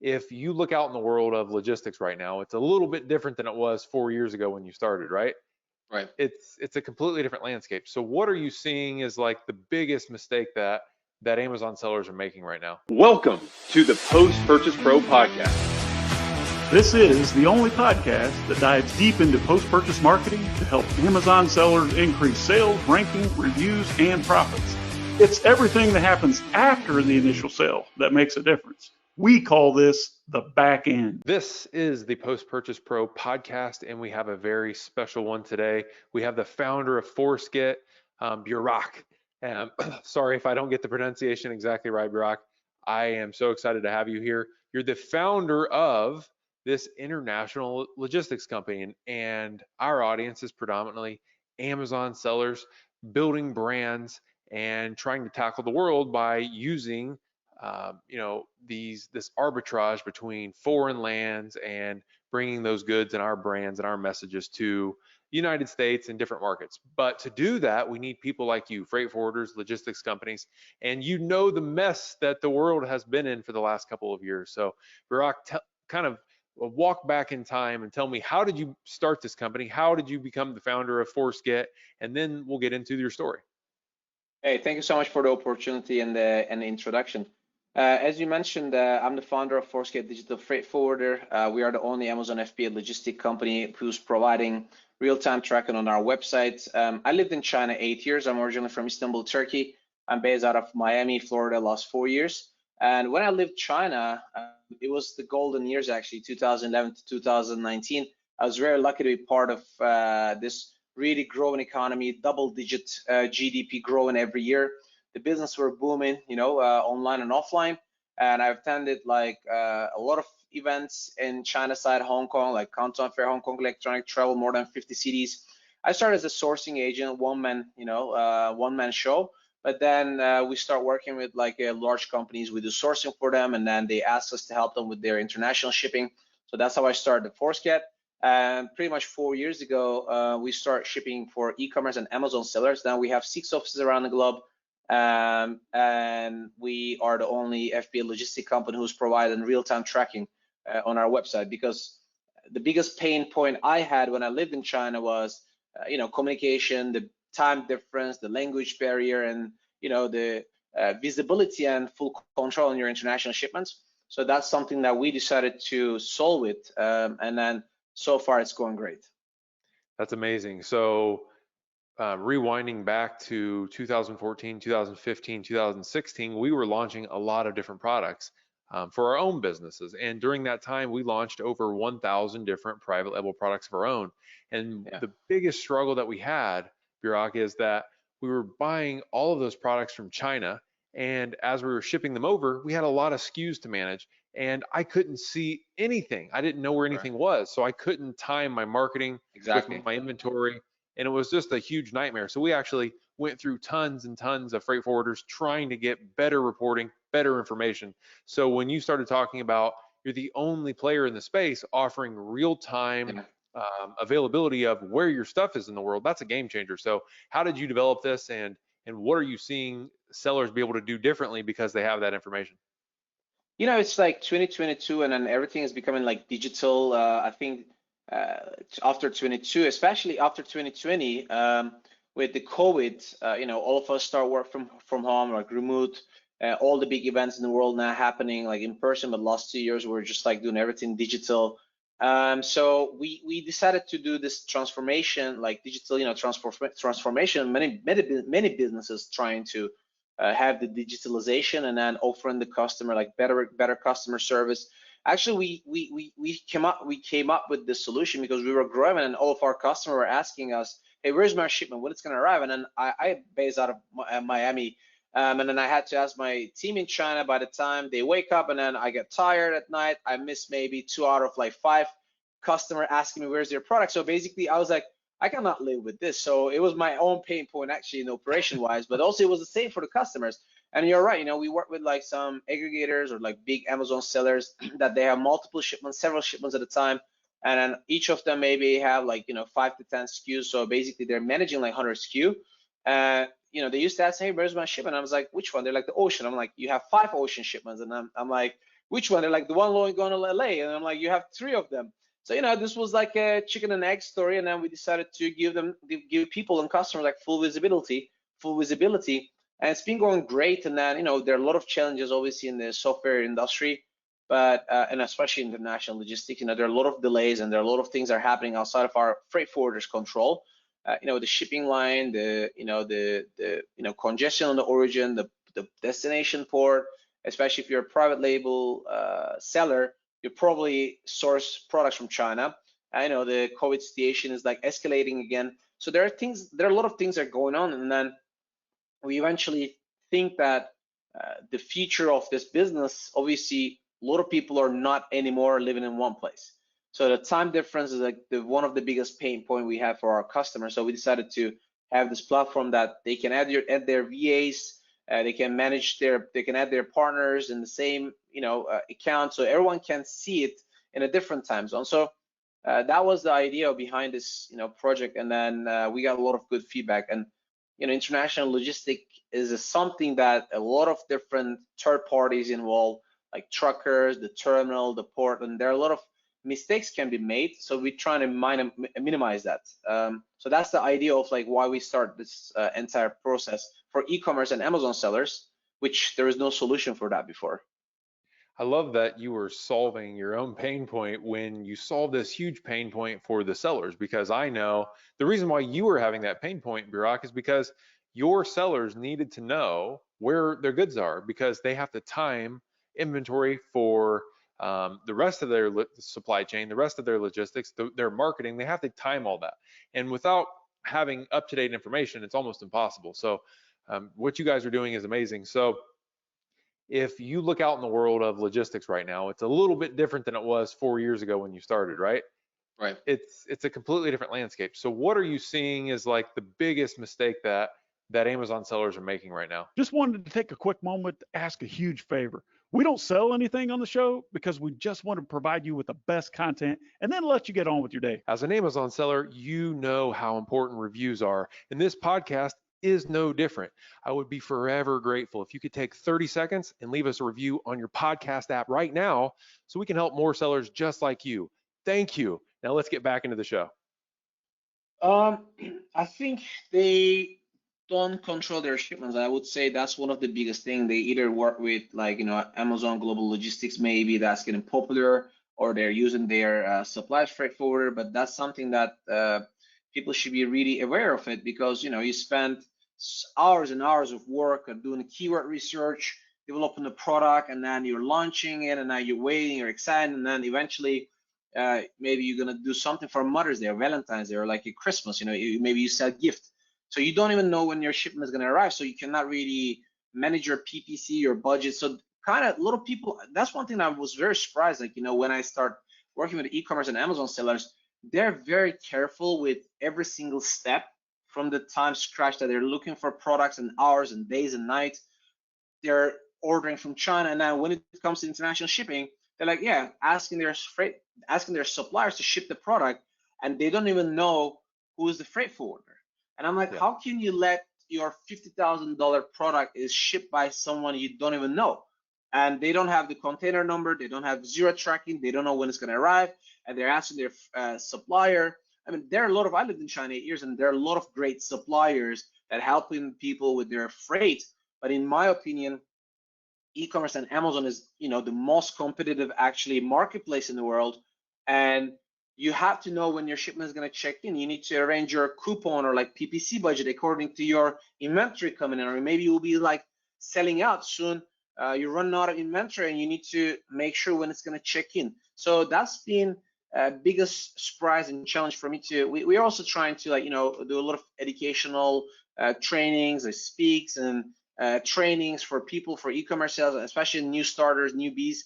if you look out in the world of logistics right now, it's a little bit different than it was 4 years ago when you started, right? Right. It's a completely different landscape. So what are you seeing as like the biggest mistake that Amazon sellers are making right now? Welcome to the Post Purchase Pro podcast. This is the only podcast that dives deep into post-purchase marketing to help Amazon sellers increase sales, ranking, reviews, and profits. It's everything that happens after the initial sale that makes a difference. We call this the back end. This is the Post Purchase Pro podcast, and we have a very special one today. We have the founder of ForceGet, Burak. Sorry if I don't get the pronunciation exactly right, Burak. I am so excited to have you here. You're the founder of this international logistics company, and our audience is predominantly Amazon sellers building brands and trying to tackle the world by using this arbitrage between foreign lands and bringing those goods and our brands and our messages to the United States and different markets. But to do that, we need people like you, freight forwarders, logistics companies, and you know the mess that the world has been in for the last couple of years. So, Burak, kind of walk back in time and tell me, how did you start this company? How did you become the founder of ForceGet? And then we'll get into your story. Hey, thank you so much for the opportunity and the introduction. As you mentioned, I'm the founder of ForceGet Digital Freight Forwarder. We are the only Amazon FBA logistic company who's providing real-time tracking on our website. I lived in China 8 years. I'm originally from Istanbul, Turkey. I'm based out of Miami, Florida, last 4 years. And when I lived China, it was the golden years, actually, 2011 to 2019. I was very lucky to be part of this really growing economy, double-digit GDP growing every year. The business were booming, online and offline. And I've attended like a lot of events in China side, Hong Kong, like Canton Fair, Hong Kong Electronic Travel, more than 50 cities. I started as a sourcing agent, one man show. But then we start working with like large companies. We do sourcing for them, and then they ask us to help them with their international shipping. So that's how I started ForceGet. And pretty much 4 years ago, we start shipping for e-commerce and Amazon sellers. Now we have 6 offices around the globe. And we are the only FBA logistic company who's providing real-time tracking on our website, because the biggest pain point I had when I lived in China was, communication, the time difference, the language barrier, and, the visibility and full control on your international shipments. So that's something that we decided to solve it. And then so far it's going great. That's amazing. So rewinding back to 2014, 2015, 2016, we were launching a lot of different products for our own businesses. And during that time, we launched over 1,000 different private label products of our own. And the biggest struggle that we had, Burak, is that we were buying all of those products from China. And as we were shipping them over, we had a lot of SKUs to manage. And I couldn't see anything. I didn't know where anything was. So I couldn't time my marketing with my inventory. And it was just a huge nightmare. So we actually went through tons and tons of freight forwarders trying to get better reporting, better information. So when you started talking about you're the only player in the space offering real-time availability of where your stuff is in the world, that's a game changer. So how did you develop this, and what are you seeing sellers be able to do differently because they have that information? It's like 2022, and then everything is becoming like digital. I think after 22, especially after 2020, with the COVID, all of us start work from home, like remote. All the big events in the world now happening like in person, but last 2 years we're just like doing everything digital. So we decided to do this transformation, like digital, transformation. Many businesses trying to have the digitalization and then offering the customer like better customer service. Actually, we came up with this solution because we were growing, and all of our customers were asking us, "Hey, where's my shipment? When it's gonna arrive?" And then I based out of Miami, and then I had to ask my team in China. By the time they wake up, and then I get tired at night, I miss maybe 2 out of like 5 customer asking me where's their product. So basically, I was like, I cannot live with this. So it was my own pain point actually in operation wise, but also it was the same for the customers. And you're right, we work with like some aggregators or like big Amazon sellers that they have multiple shipments, several shipments at a time. And then each of them maybe have like, 5 to 10 SKUs. So basically they're managing like 100 SKU. They used to ask, "Hey, where's my shipment?" I was like, "Which one?" They're like, "The ocean." I'm like, "You have 5 ocean shipments." And I'm like, which one? They're like, the one going to LA. And I'm like, you have 3 of them. So, this was like a chicken and egg story. And then we decided to give people and customers like full visibility. And it's been going great. And then, there are a lot of challenges obviously in the software industry, but, and especially international logistics, there are a lot of delays and there are a lot of things that are happening outside of our freight forwarders control. The shipping line, the congestion on the origin, the destination port, especially if you're a private label seller, you probably source products from China. I know the COVID situation is like escalating again. So there are a lot of things that are going on, and then we eventually think that the future of this business, obviously, a lot of people are not anymore living in one place. So the time difference is like one of the biggest pain point we have for our customers. So we decided to have this platform that they can add their VAs, they can add their partners in the same account, so everyone can see it in a different time zone. So that was the idea behind this project, and then we got a lot of good feedback. And international logistics is something that a lot of different third parties involved, like truckers, the terminal, the port, and there are a lot of mistakes can be made, so we're trying to minimize that. So that's the idea of like why we start this entire process for e-commerce and Amazon sellers, which there is no solution for that before. I love that you were solving your own pain point when you solved this huge pain point for the sellers, because I know the reason why you were having that pain point, Burak, is because your sellers needed to know where their goods are, because they have to time inventory for the rest of their supply chain, the rest of their logistics, their marketing. They have to time all that, and without having up-to-date information, it's almost impossible. So what you guys are doing is amazing. So if you look out in the world of logistics right now, it's a little bit different than it was 4 years ago when you started, right? Right. It's a completely different landscape. So what are you seeing as like the biggest mistake that Amazon sellers are making right now? Just wanted to take a quick moment to ask a huge favor. We don't sell anything on the show because we just want to provide you with the best content and then let you get on with your day. As an Amazon seller, you know how important reviews are, and this podcast is no different. I would be forever grateful if you could take 30 seconds and leave us a review on your podcast app right now so we can help more sellers just like you. Thank you. Now let's get back into the show. I think they don't control their shipments. I would say that's one of the biggest things. They either work with like Amazon Global Logistics, maybe that's getting popular, or they're using their supply freight forwarder. But that's something that people should be really aware of it, because you spend hours and hours of work doing keyword research, developing the product, and then you're launching it, and now you're waiting, you're excited, and then eventually maybe you're gonna do something for Mother's Day or Valentine's Day or like a Christmas. Maybe you sell gift. So you don't even know when your shipment is going to arrive. So you cannot really manage your PPC, your budget. So kind of a lot of people, that's one thing that I was very surprised. Like, when I start working with e-commerce and Amazon sellers, they're very careful with every single step from the time scratch that they're looking for products and hours and days and nights. They're ordering from China. And now when it comes to international shipping, they're like, yeah, asking their suppliers to ship the product, and they don't even know who is the freight forwarder. And I'm like, How can you let your $50,000 product is shipped by someone you don't even know? And they don't have the container number, they don't have zero tracking, they don't know when it's going to arrive, and they're asking their supplier. I mean, there are a lot of, I lived in China 8 years, and there are a lot of great suppliers that helping people with their freight. But in my opinion, e-commerce and Amazon is, the most competitive actually marketplace in the world. And you have to know when your shipment is going to check in. You need to arrange your coupon or like PPC budget according to your inventory coming in, or maybe you'll be like selling out soon. You're running out of inventory, and you need to make sure when it's going to check in. So that's been biggest surprise and challenge for me too. We're also trying to do a lot of educational trainings, speaks and trainings for people for e-commerce sales, especially new starters, newbies.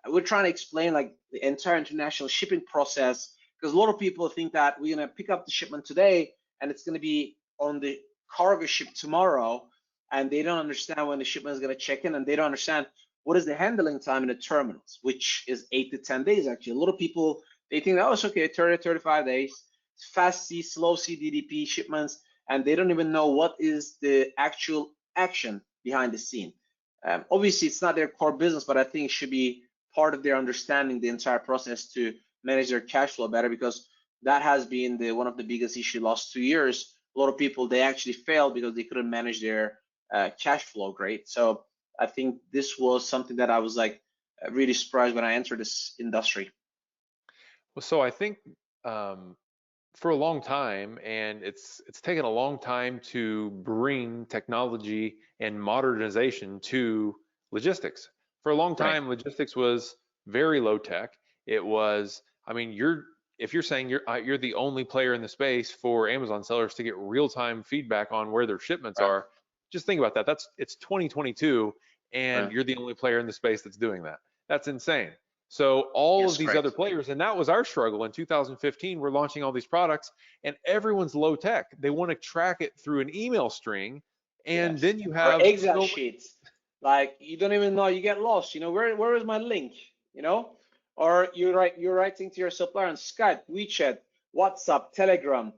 We're trying to explain like the entire international shipping process, because a lot of people think that we're going to pick up the shipment today and it's going to be on the cargo ship tomorrow, and they don't understand when the shipment is going to check in, and they don't understand what is the handling time in the terminals, which is 8 to 10 days actually. A lot of people, they think, oh, it's okay, 30 to 35 days, fast C, slow C, DDP shipments, and they don't even know what is the actual action behind the scene. Obviously, it's not their core business, but I think it should be part of their understanding the entire process to manage their cash flow better, because that has been one of the biggest issues last 2 years. A lot of people, they actually failed because they couldn't manage their cash flow great. So I think this was something that I was like really surprised when I entered this industry. Well, so I think for a long time, and it's taken a long time to bring technology and modernization to logistics. For a long Right. time, logistics was very low tech. It was, I mean, if you're saying you're the only player in the space for Amazon sellers to get real-time feedback on where their shipments Right. are, just think about that. It's 2022, and Right. you're the only player in the space that's doing that. That's insane. So all of Yes, these other correct. players, and that was our struggle in 2015. We're launching all these products, and everyone's low tech. They want to track it through an email string, and Yes. then you Or have Excel so sheets. Like you don't even know, you get lost. Where is my link? Or you're writing to your supplier on Skype, WeChat, WhatsApp, Telegram,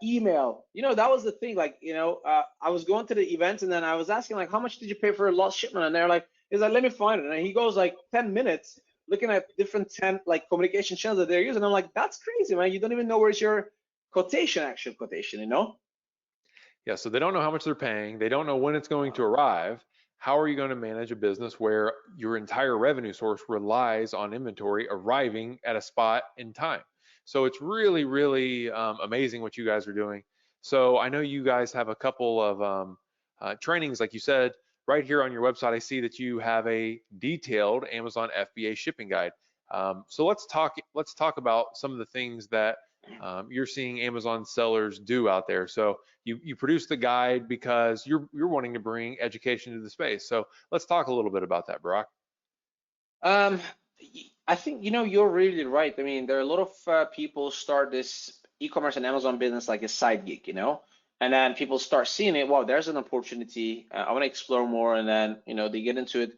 email. That was the thing. Like, I was going to the event and then I was asking like, how much did you pay for a lost shipment? And they're like, he's like, let me find it. And he goes like 10 minutes looking at different 10 like communication channels that they're using. I'm like, that's crazy, man. You don't even know where's your actual quotation. Yeah, so they don't know how much they're paying. They don't know when it's going to arrive. How are you going to manage a business where your entire revenue source relies on inventory arriving at a spot in time? So it's really, really amazing what you guys are doing. So I know you guys have a couple of trainings, like you said, right here on your website. I see that you have a detailed Amazon FBA shipping guide. So let's talk about some of the things that you're seeing Amazon sellers do out there. So you produce the guide because you're wanting to bring education to the space. So let's talk a little bit about that, Burak. Um, I think you're really right. I mean, there are a lot of people start this e-commerce and Amazon business like a side gig, and then people start seeing it. Wow, there's an opportunity. I want to explore more, and then they get into it.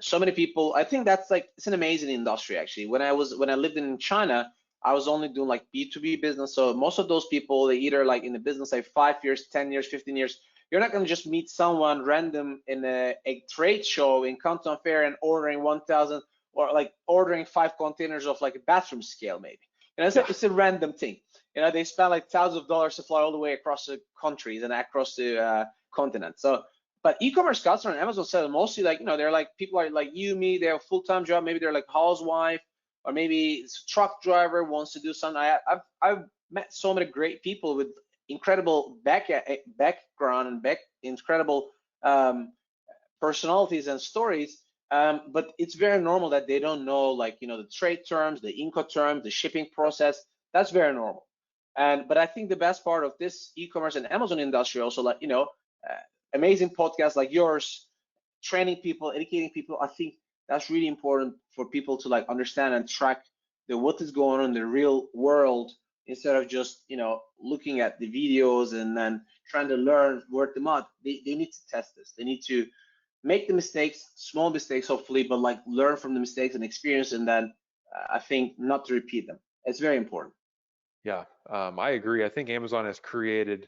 So many people. I think that's like it's an amazing industry actually. When I lived in China, I was only doing like B2B business. So most of those people, they either like in the business like 5 years, 10 years, 15 years. You're not going to just meet someone random in a trade show in Canton Fair and ordering 1,000 or like ordering 5 containers of like a bathroom scale maybe. It's a random thing. They spend like thousands of dollars to fly all the way across the countries and across the continent. So, but e-commerce customers on Amazon sell mostly like they're like people are like you, me. They have a full-time job. Maybe they're like housewife or maybe it's a truck driver wants to do something. I've met so many great people with incredible background and incredible personalities and stories. But it's very normal that they don't know like the trade terms, the Incoterms, the shipping process. That's very normal. But I think the best part of this e-commerce and Amazon industry also like amazing podcasts like yours, training people, educating people. I think that's really important for people to like understand and track what is going on in the real world instead of just looking at the videos and then trying to learn word of mouth. They need to test this. They need to make the mistakes, small mistakes hopefully, but like learn from the mistakes and experience, and then I think not to repeat them. It's very important. Yeah, I agree. I think Amazon has created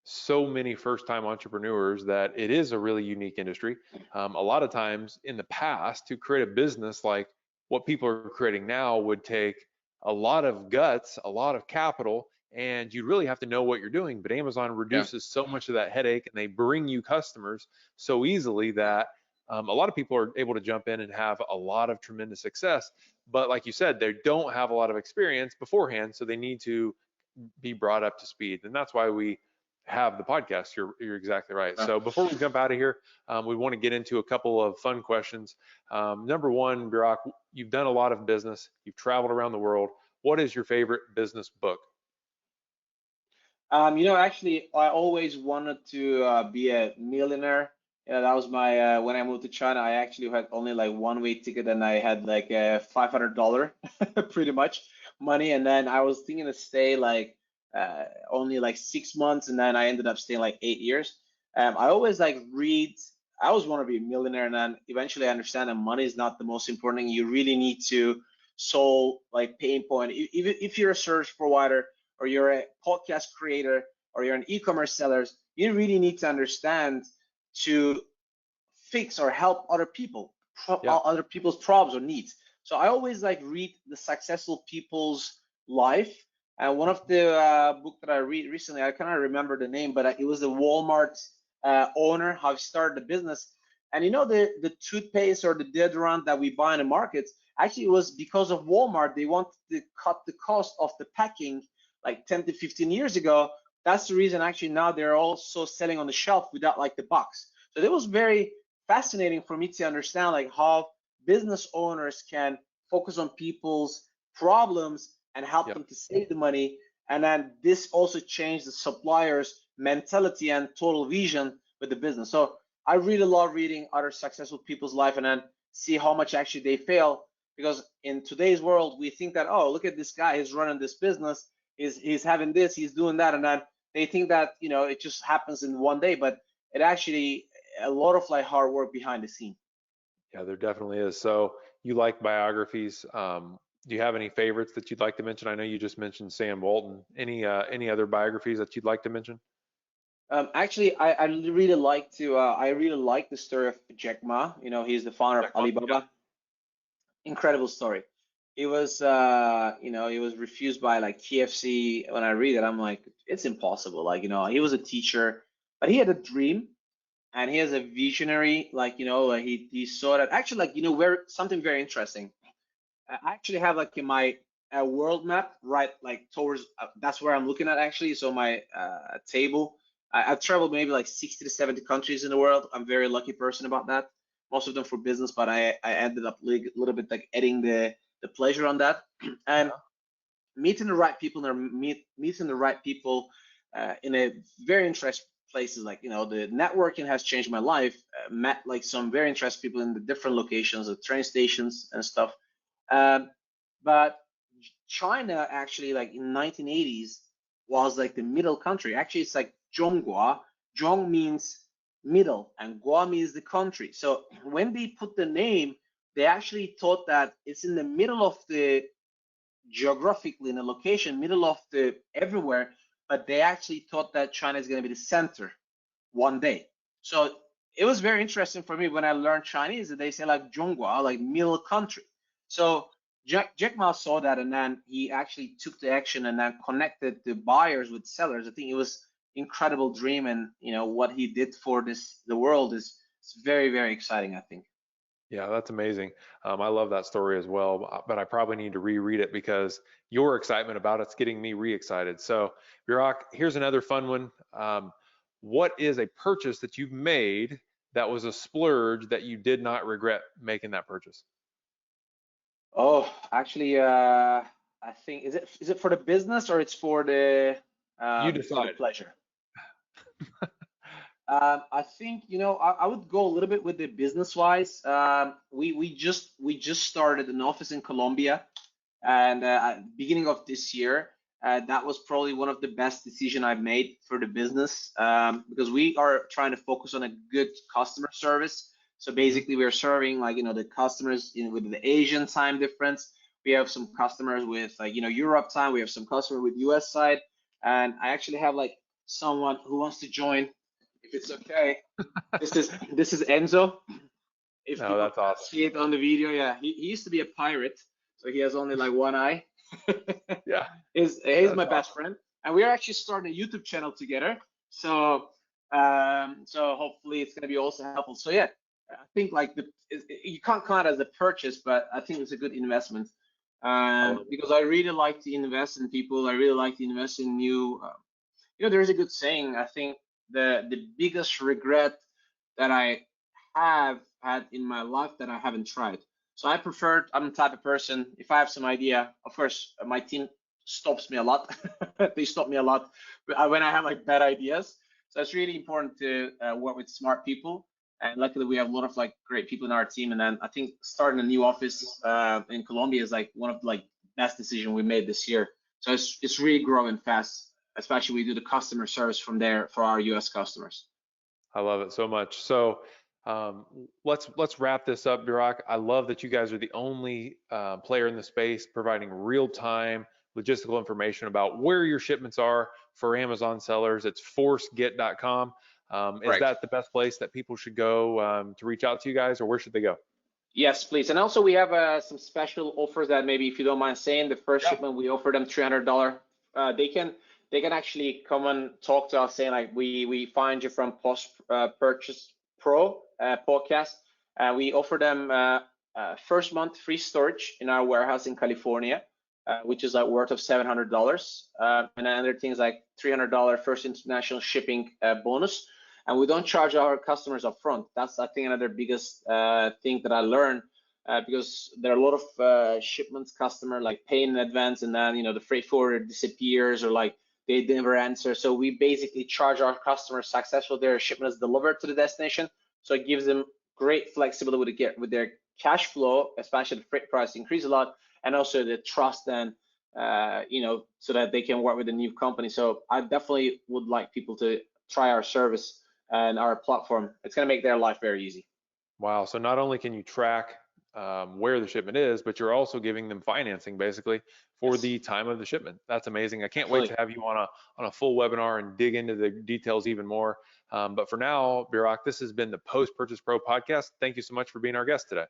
so many first-time entrepreneurs that it is a really unique industry. A lot of times in the past, to create a business like what people are creating now would take a lot of guts, a lot of capital, and you really have to know what you're doing. But Amazon Yeah. reduces so much of that headache, and they bring you customers so easily that a lot of people are able to jump in and have a lot of tremendous success. But like you said, they don't have a lot of experience beforehand, so they need to be brought up to speed. And that's why we have the podcast. You're exactly right. So before we jump out of here, we want to get into a couple of fun questions. Number one, Burak, you've done a lot of business. You've traveled around the world. What is your favorite business book? Actually, I always wanted to be a millionaire. That was my when I moved to China. I actually had only like one-way ticket, and I had like a $500 pretty much money. And then I was thinking to stay like only like 6 months, and then I ended up staying like 8 years. I always like read. I always want to be a millionaire, and then eventually I understand that money is not the most important thing. You really need to solve like pain point. Even if you're a service provider, or you're a podcast creator, or you're an e-commerce seller, you really need to understand to fix or help other people, other people's problems or needs. So I always like read the successful people's life. And one of the book that I read recently, I cannot remember the name, but it was the Walmart owner, how he started the business. And you know, the toothpaste or the deodorant that we buy in the markets, actually it was because of Walmart. They wanted to cut the cost of the packing like 10 to 15 years ago. That's the reason actually now they're also selling on the shelf without like the box. So it was very fascinating for me to understand like how business owners can focus on people's problems and help Yep. them to save the money. And then this also changed the supplier's mentality and total vision with the business. So I really love reading other successful people's life and then see how much actually they fail. Because in today's world, we think that, oh, look at this guy, he's running this business, he's having this, he's doing that, and then they think that, you know, it just happens in one day, but it actually a lot of like hard work behind the scene. Yeah, there definitely is. So you like biographies. Do you have any favorites that you'd like to mention? I know you just mentioned Sam Walton. Any other biographies that you'd like to mention? Actually, I really like to I really like the story of Jack Ma. You know, he's the founder of Alibaba. Incredible story. It was you know, it was refused by like KFC. When I read it, I'm like, it's impossible. Like, you know, he was a teacher, but he had a dream and he has a visionary, like, you know, like he saw that actually, like, you know, where something very interesting. I actually have like in my world map, right, like towards that's where I'm looking at actually. So my table, I've traveled maybe like 60 to 70 countries in the world. I'm a very lucky person about that. Most of them for business, but I ended up a little bit like adding the pleasure on that. And meeting the right people and meeting the right people in a very interesting places, like, you know, the networking has changed my life. Met like some very interesting people in the different locations, the train stations and stuff. But China actually, like in 1980s, was like the middle country. Actually, it's like Zhonghua. Zhong means middle, and Gua means the country. So when they put the name, they actually thought that it's in the middle of the geographically in the location, middle of the everywhere, but they actually thought that China is going to be the center one day. So it was very interesting for me when I learned Chinese that they say like Zhonghua, like middle country. So Jack Ma saw that and then he actually took the action and then connected the buyers with sellers. I think it was incredible dream, and you know what he did for the world is very, very exciting, I think. Yeah, that's amazing. I love that story as well, but I probably need to reread it because your excitement about it's getting me re-excited. So, Burak, here's another fun one. What is a purchase that you've made that was a splurge that you did not regret making that purchase? Oh, actually, I think is it for the business or it's You for the decide. pleasure? I think, you know, I would go a little bit with the business wise. We just started an office in Colombia, and at beginning of this year, that was probably one of the best decision I've made for the business, because we are trying to focus on a good customer service. So basically, we're serving like, you know, the customers with the Asian time difference. We have some customers with like, you know, Europe time. We have some customer with US side, and I actually have like someone who wants to join if it's okay. This is Enzo. If No, people that's can awesome. see it on the video, yeah, he used to be a pirate, so he has only like one eye. Yeah, He's that's my best awesome. friend, and we are actually starting a YouTube channel together. So so hopefully it's gonna be also helpful. So yeah, I think like you can't count it as a purchase, but I think it's a good investment. I love it. Because I really like to invest in people. I really like to invest in new. You know, there is a good saying. I think the biggest regret that I have had in my life that I haven't tried. So I prefer. I'm the type of person. If I have some idea, of course, my team stops me a lot. They stop me a lot when I have like bad ideas. So it's really important to work with smart people. And luckily, we have a lot of like great people in our team. And then I think starting a new office in Colombia is like one of the like best decisions we made this year. So it's really growing fast, especially we do the customer service from there for our US customers. I love it so much. So um, let's wrap this up, Burak. I love that you guys are the only player in the space providing real-time logistical information about where your shipments are for Amazon sellers. It's ForceGet.com. Is Right. that the best place that people should go to reach out to you guys, or where should they go? Yes, please. And also we have some special offers that maybe if you don't mind saying, the first shipment we offer them $300. They can actually come and talk to us saying like we find you from Post Purchase Pro podcast. We offer them first month free storage in our warehouse in California, which is like worth of $700. And then other things like $300 first international shipping bonus. And we don't charge our customers upfront. That's, I think, another biggest thing that I learned because there are a lot of shipments customer like pay in advance and then the freight forwarder disappears or like they never answer. So we basically charge our customers successful their shipment is delivered to the destination. So it gives them great flexibility to get with their cash flow, especially the freight price increase a lot, and also the trust and so that they can work with a new company. So I definitely would like people to try our service and our platform. It's going to make their life very easy. Wow. So not only can you track where the shipment is, but you're also giving them financing basically for the time of the shipment. That's amazing. I can't wait to have you on a full webinar and dig into the details even more. But for now, Burak, this has been the Post Purchase Pro podcast. Thank you so much for being our guest today.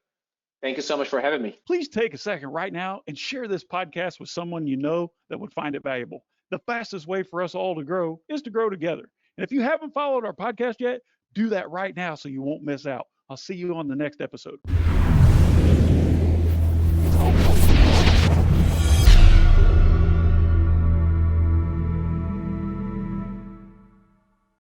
Thank you so much for having me. Please take a second right now and share this podcast with someone you know that would find it valuable. The fastest way for us all to grow is to grow together. And if you haven't followed our podcast yet, do that right now so you won't miss out. I'll see you on the next episode.